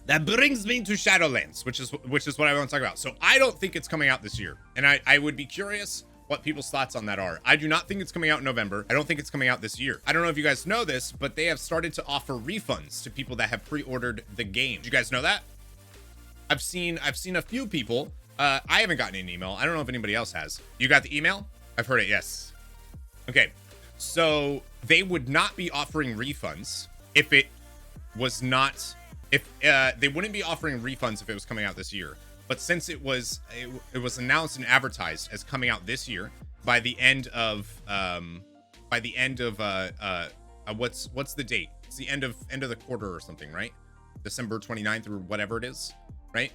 That brings me to Shadowlands, which is what I want to talk about. So I don't think it's coming out this year, and I would be curious what people's thoughts on that are. I do not think it's coming out in November. I don't think it's coming out this year. I don't know if you guys know this, but they have started to offer refunds to people that have pre-ordered the game. Did you guys know that? I've seen a few people. I haven't gotten an email. I don't know if anybody else has. You got the email? I've heard it. Yes. Okay. So they would not be offering refunds if it was not. If they wouldn't be offering refunds if it was coming out this year. But since it was announced and advertised as coming out this year by the end of what's the date? It's the end of the quarter or something, right? December 29th or whatever it is, right?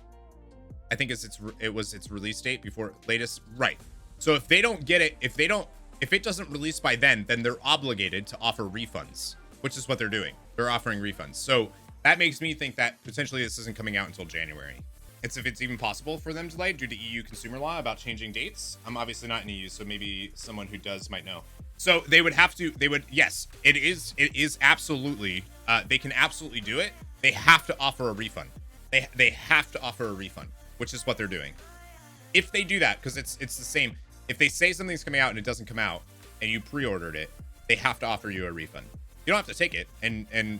I think it was its release date before latest, right? So if they don't get it, if it doesn't release by then they're obligated to offer refunds, which is what they're doing. They're offering refunds. So that makes me think that potentially this isn't coming out until January. It's if it's even possible for them to delay due to EU consumer law about changing dates. I'm obviously not in EU, so maybe someone who does might know. So they would, yes, it is absolutely, they can absolutely do it. They have to offer a refund. They have to offer a refund, which is what they're doing. If they do that, because it's the same. If they say something's coming out and it doesn't come out and you pre-ordered it, they have to offer you a refund. You don't have to take it and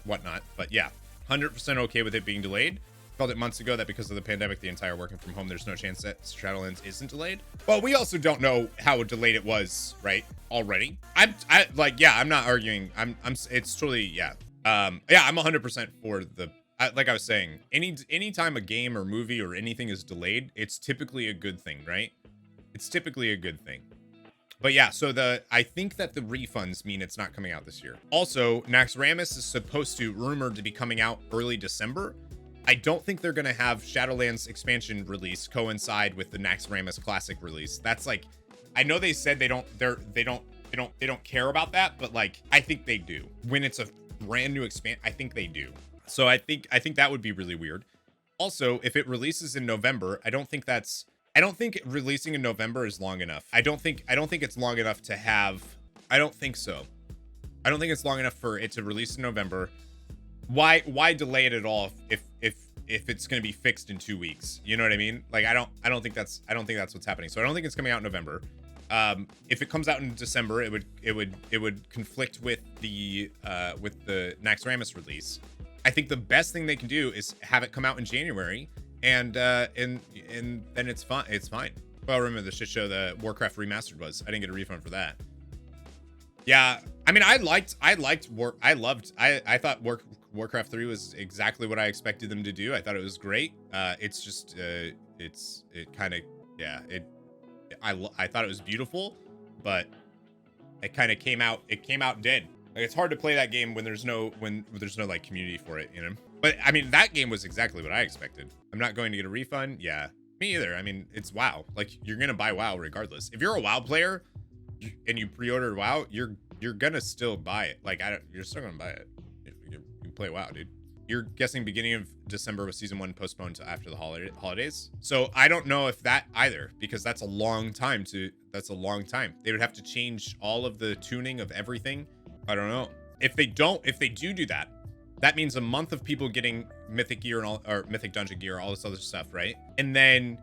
whatnot, but yeah, 100% okay with it being delayed. Felt it months ago that because of the pandemic, the entire working from home, there's no chance that Shadowlands isn't delayed. Well, we also don't know how delayed it was, right? Already. I'm not arguing. It's totally, yeah. I'm 100% for the, like I was saying, anytime a game or movie or anything is delayed, it's typically a good thing, right? It's typically a good thing. But yeah, so I think that the refunds mean it's not coming out this year. Also, Naxxramas is rumored to be coming out early December. I don't think they're gonna have Shadowlands expansion release coincide with the Naxxramas classic release. That's like, I know they said they don't care about that, but like I think they do. When it's a brand new I think they do. So I think that would be really weird. Also, if it releases in November, I don't think releasing in November is long enough. I don't think it's long enough to have. I don't think so. I don't think it's long enough for it to release in November. Why delay it at all if it's going to be fixed in 2 weeks? You know what I mean? Like I don't think that's what's happening. So I don't think it's coming out in November. If it comes out in December, it would conflict with the Naxxramas release. I think the best thing they can do is have it come out in January, and then it's fine. It's fine. Well, I remember the shit show the Warcraft remastered was. I didn't get a refund for that. Yeah, I mean, I thought Warcraft 3 was exactly what I expected them to do. I thought it was great. It's just, I thought it was beautiful, but it kind of came out dead. Like, it's hard to play that game when there's no like community for it, you know? But I mean, that game was exactly what I expected. I'm not going to get a refund. Yeah, me either. I mean, it's WoW. Like, you're going to buy WoW regardless. If you're a WoW player and you pre-ordered WoW, you're gonna still buy it. Like, you're still gonna buy it. You play WoW, dude. You're guessing beginning of December with season 1 postponed to after the holidays. So I don't know if that either, because that's a long time. They would have to change all of the tuning of everything. I don't know. If they do that, that means a month of people getting mythic gear or mythic dungeon gear, all this other stuff, right? And then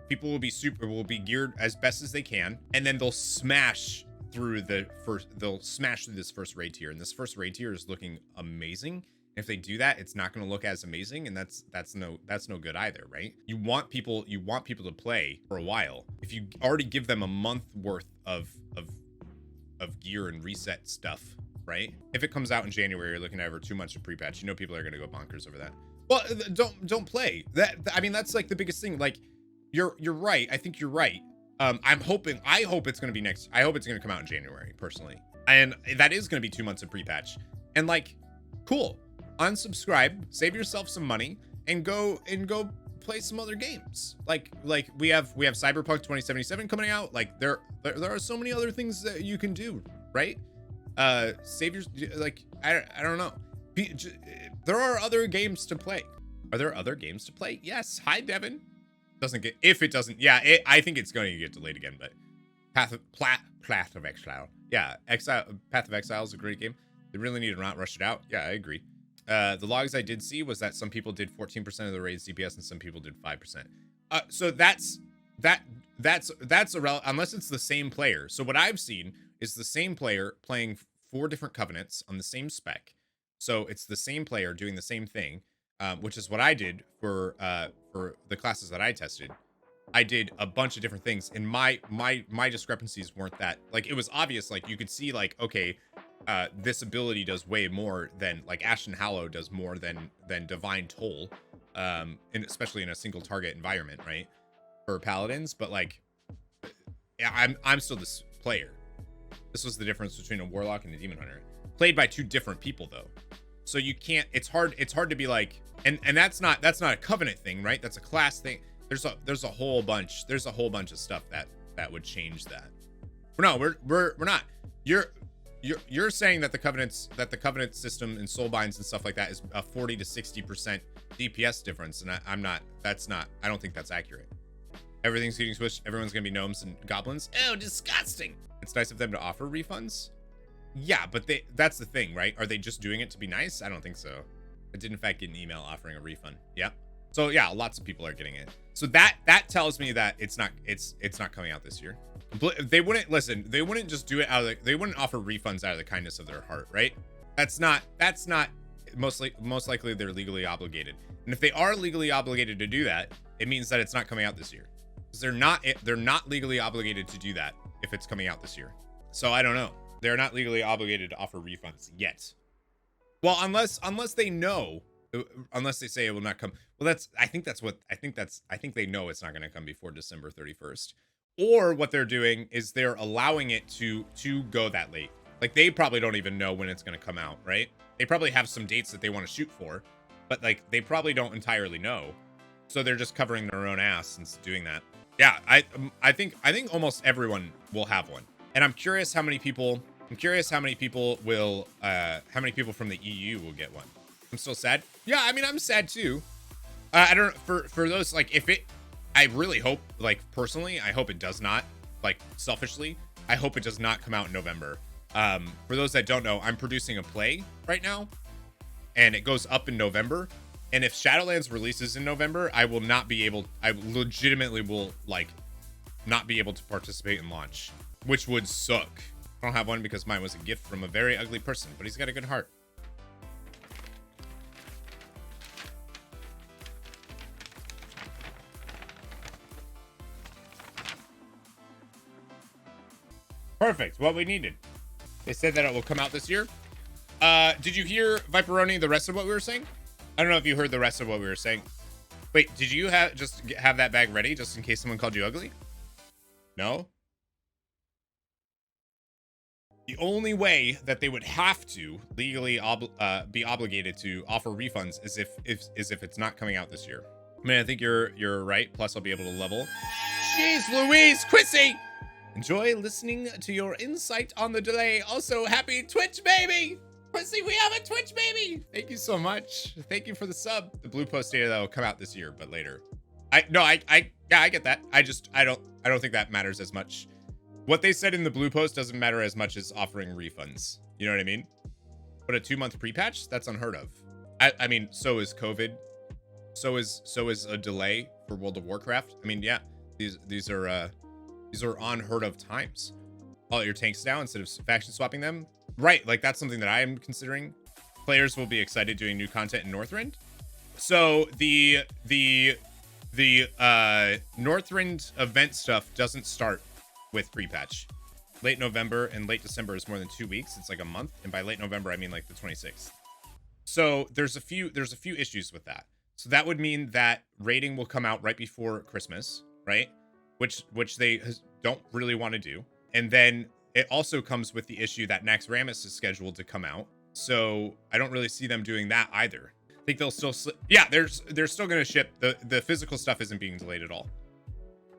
people will be geared as best as they can, and then they'll smash through this first raid tier, and this first raid tier is looking amazing. If they do that, it's not going to look as amazing, and that's no good either, right? You want people to play for a while. If you already give them a month worth of gear and reset stuff, right? If it comes out in January, you're looking at over 2 months of pre-patch. You know people are going to go bonkers over that. Well, don't play that. I mean, that's like the biggest thing. Like, you're right. I think you're right. I hope it's going to be I hope it's going to come out in January, personally. And that is going to be 2 months of pre-patch. And like, cool. Unsubscribe, save yourself some money, and go play some other games. Like we have Cyberpunk 2077 coming out. Like there are so many other things that you can do, right? Save your, like, I don't know. There are other games to play. Are there other games to play? Yes. Hi, Devin. I think it's going to get delayed again, but Path of Exile. Yeah, Path of Exile is a great game. They really need to not rush it out. Yeah, I agree. The logs I did see was that some people did 14% of the raid's DPS and some people did 5%. So that's unless it's the same player. So what I've seen is the same player playing 4 different covenants on the same spec. So it's the same player doing the same thing, which is what I did for the classes that I tested. I did a bunch of different things, and my discrepancies weren't that, like, it was obvious. Like, you could see, like, okay, this ability does way more than, like, Ashen Hallow does more than Divine Toll, and especially in a single target environment, right, for paladins. But, like, I'm still this player. This was the difference between a warlock and a demon hunter, played by 2 different people, though. So you can't, it's hard to be like, and that's not a covenant thing, right? That's a class thing. There's a whole bunch of stuff that would change that. No, we're not. You're saying that the covenant system and soul binds and stuff like that is a 40 to 60% DPS difference, and I don't think that's accurate. Everything's getting switched. Everyone's gonna be gnomes and goblins. Oh, disgusting. It's nice of them to offer refunds. Yeah, but that's the thing, right? Are they just doing it to be nice? I don't think so. I did in fact get an email offering a refund. Yeah. So yeah, lots of people are getting it. So that tells me that it's not coming out this year. They wouldn't just do it they wouldn't offer refunds out of the kindness of their heart, right? That's not most likely they're legally obligated. And if they are legally obligated to do that, it means that it's not coming out this year. Because they're not legally obligated to do that if it's coming out this year. So I don't know. They're not legally obligated to offer refunds yet. Well, unless they know, unless they say it will not come. Well, I think they know it's not going to come before December 31st. Or what they're doing is they're allowing it to go that late. Like, they probably don't even know when it's going to come out, right? They probably have some dates that they want to shoot for, but, like, they probably don't entirely know. So they're just covering their own ass since doing that. Yeah, I think almost everyone will have one. And I'm curious how many people will how many people from the EU will get one. I'm still sad. Yeah, I mean, I'm sad too. I don't, for those, like, I really hope, like, personally, I hope it does not, like, selfishly, I hope it does not come out in November. For those that don't know, I'm producing a play right now, and it goes up in November. And if Shadowlands releases in November, I legitimately will, like, not be able to participate in launch, which would suck. I don't have one because mine was a gift from a very ugly person, but he's got a good heart. Perfect. What we needed. They said that it will come out this year. Did you hear, Viperoni, the rest of what we were saying? I don't know if you heard the rest of what we were saying. Wait, did you have that bag ready just in case someone called you ugly? No? The only way that they would have to legally be obligated to offer refunds is if it's not coming out this year. I mean, I think you're right. Plus, I'll be able to level. Jeez Louise, Quissy! Enjoy listening to your insight on the delay. Also, happy Twitch baby! Quissy, we have a Twitch baby! Thank you so much. Thank you for the sub. The Blue Post data that will come out this year, but later. I get that. I don't think that matters as much. What they said in the Blue Post doesn't matter as much as offering refunds. You know what I mean? But a 2-month pre-patch? That's unheard of. I mean, so is COVID. So is a delay for World of Warcraft. I mean, yeah, these are unheard of times. All your tanks down instead of faction swapping them. Right, like that's something that I am considering. Players will be excited doing new content in Northrend. So the Northrend event stuff doesn't start with pre-patch. Late November and late December is more than 2 weeks. It's like a month, and by late November I mean like the 26th. So there's a few issues with that. So that would mean that raiding will come out right before Christmas, right? Which they don't really want to do. And then it also comes with the issue that Naxxramas is scheduled to come out. So I don't really see them doing that either. I think they'll still yeah, they're still going to ship. The physical stuff isn't being delayed at all.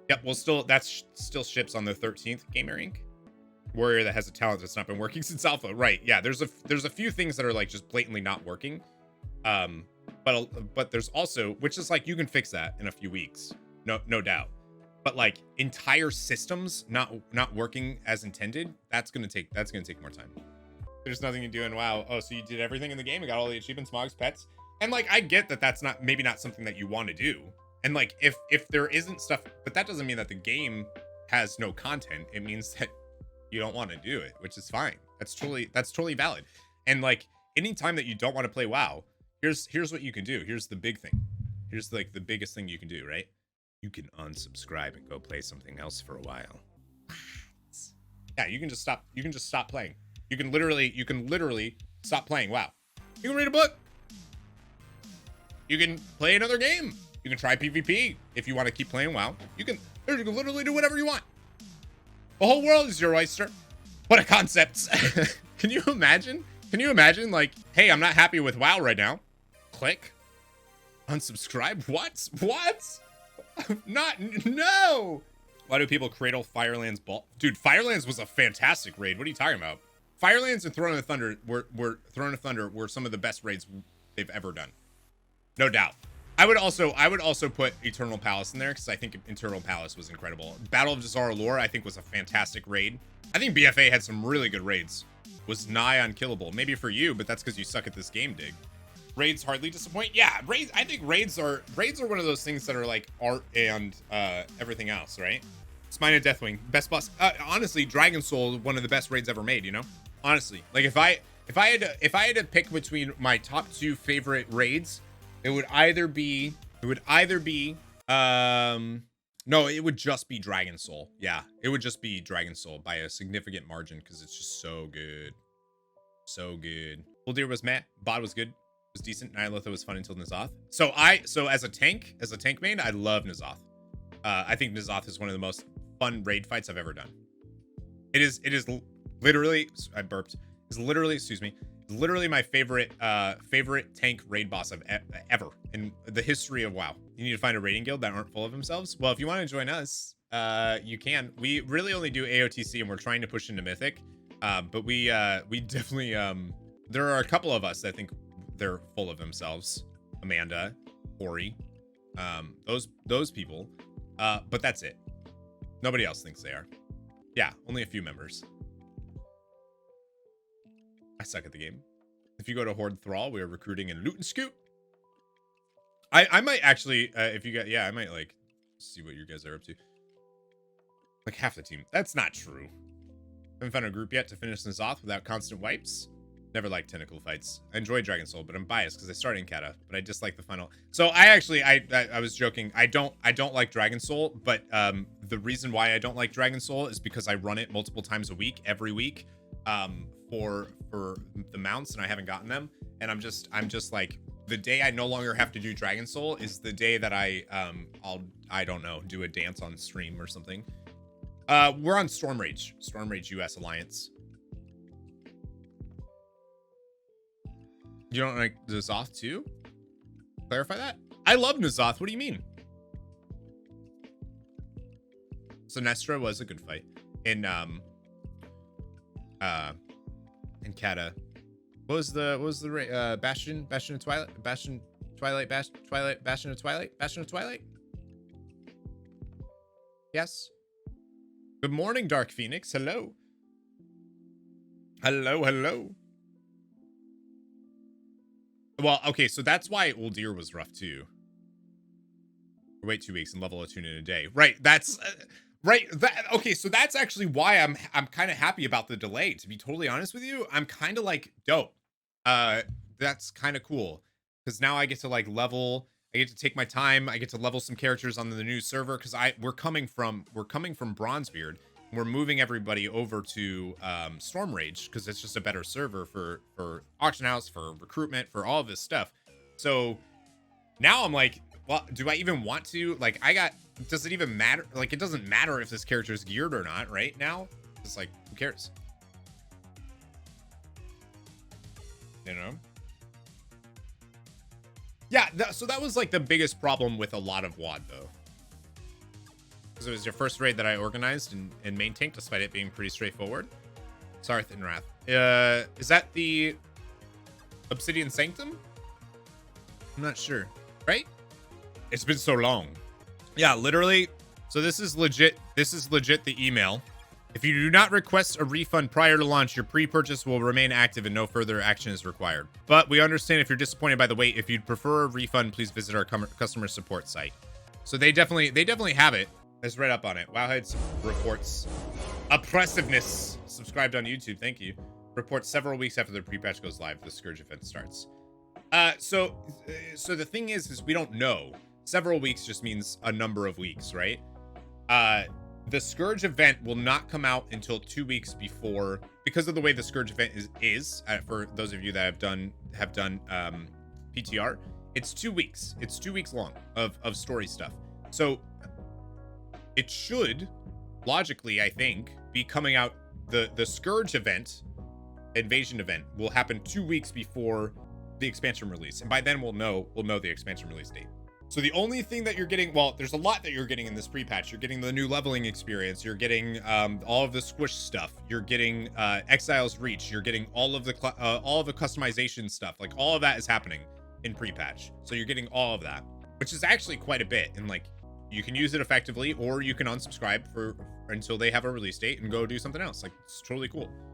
Yep, well, that still ships on the 13th. Gamer Inc. Warrior that has a talent that's not been working since alpha. Right, yeah, there's a few things that are like just blatantly not working. But there's also, which is like, you can fix that in a few weeks. No doubt. But like entire systems not working as intended, that's gonna take more time. There's nothing you do in WoW. Oh, so you did everything in the game and got all the achievements, mogs, pets. And like, I get that that's not, maybe not something that you want to do. And like, if there isn't stuff, but that doesn't mean that the game has no content. It means that you don't want to do it, which is fine. That's totally valid. And like, anytime that you don't want to play WoW, here's what you can do. Here's the big thing. Here's like the biggest thing you can do, right? You can unsubscribe and go play something else for a while. Yeah, you can just stop playing. You can literally stop playing WoW. You can read a book. You can play another game. You can try PvP if you want to keep playing WoW. You can literally do whatever you want. The whole world is your oyster. What a concept. Can you imagine? Can you imagine, like, hey, I'm not happy with WoW right now. Click. Unsubscribe? What? What? No. Why do people cradle Firelands ball? Dude, Firelands was a fantastic raid. What are you talking about? Firelands and Throne of Thunder were some of the best raids they've ever done. No doubt. I would also put Eternal Palace in there because I think Eternal Palace was incredible. Battle of Jazara Lore, I think, was a fantastic raid. I think BFA had some really good raids. Was nigh unkillable. Maybe for you, but that's because you suck at this game, Dig. Raids hardly disappoint. Yeah, raids. I think raids are one of those things that are like art and everything else, right? Spine of Deathwing, best boss. Honestly, Dragon Soul, one of the best raids ever made. You know, honestly, like if I had to pick between my top 2 favorite raids, it would either be no, it would just be Dragon Soul. Yeah, it would just be Dragon Soul by a significant margin because it's just so good. So good. Uldir was meh. Bod was good. Was decent. Nihilotha was fun until N'Zoth. So as a tank main, I love N'Zoth. I think N'Zoth is one of the most fun raid fights I've ever done. It is literally, I burped. It's literally my favorite tank raid boss I've ever in the history of WoW. You need to find a raiding guild that aren't full of themselves. Well, if you want to join us, you can. We really only do AOTC and we're trying to push into Mythic. But we definitely, there are a couple of us that think they're full of themselves. Amanda, Ori, those people. But that's it. Nobody else thinks they are. Yeah, only a few members. I suck at the game. If you go to Horde Thrall, we are recruiting in Loot and Scoot. I might actually, if you get, yeah, I might like see what you guys are up to. Like half the team. That's not true. Haven't found a group yet to finish N'Zoth without constant wipes. Never liked tentacle fights. I enjoy Dragon Soul, but I'm biased because I started in Kata, but I dislike the final. So I was joking. I don't like Dragon Soul, but the reason why I don't like Dragon Soul is because I run it multiple times a week, every week, for the mounts, and I haven't gotten them. And I'm just like, the day I no longer have to do Dragon Soul is the day that I don't know, do a dance on stream or something. We're on Storm Rage US Alliance. You don't like N'Zoth too? Clarify that. I love N'Zoth. What do you mean? Sinestra was a good fight in Kata. What was the Bastion of Twilight? Bastion of Twilight? Yes. Good morning, Dark Phoenix. Hello. Hello. Well, okay, so that's why Uldir was rough too. Wait 2 weeks and level a tune in a day. Right, that's right. Okay, so that's actually why I'm kind of happy about the delay. To be totally honest with you, I'm kind of like dope. That's kind of cool because now I get to like level. I get to take my time. I get to level some characters on the new server because we're coming from Bronzebeard. We're moving everybody over to Storm Rage because it's just a better server for auction house, for recruitment, for all of this stuff. So now I'm like, well, do I even want to? Like, does it even matter? Like, it doesn't matter if this character is geared or not right now. It's like, who cares? You know? Yeah, so that was like the biggest problem with a lot of WoD though. Because it was your first raid that I organized and main tank, despite it being pretty straightforward. Sarth and Wrath. Is that the Obsidian Sanctum? I'm not sure. Right? It's been so long. Yeah, literally. So this is legit the email If you do not request a refund prior to launch, your pre-purchase will remain active and no further action is required. But we understand if you're disappointed by the wait. If you'd prefer a refund, please visit our customer support site. So they definitely have it. It's right up on it. Wowhead reports oppressiveness. Subscribed on YouTube. Thank you. Reports several weeks after the pre-patch goes live, the Scourge event starts. So the thing is we don't know. Several weeks just means a number of weeks, right? The Scourge event will not come out until 2 weeks before, because of the way the Scourge event is for those of you that have done PTR. It's 2 weeks. It's 2 weeks long of story stuff. So it should logically, I think, be coming out. The Scourge event, invasion event, will happen 2 weeks before the expansion release, and by then we'll know the expansion release date. So the only thing that you're getting, well, there's a lot that you're getting in this pre-patch. You're getting the new leveling experience. You're getting all of the squish stuff. You're getting Exile's Reach. You're getting all of the customization stuff. Like, all of that is happening in pre-patch. So you're getting all of that, which is actually quite a bit. And like, you can use it effectively, or you can unsubscribe until they have a release date and go do something else. Like, it's totally cool.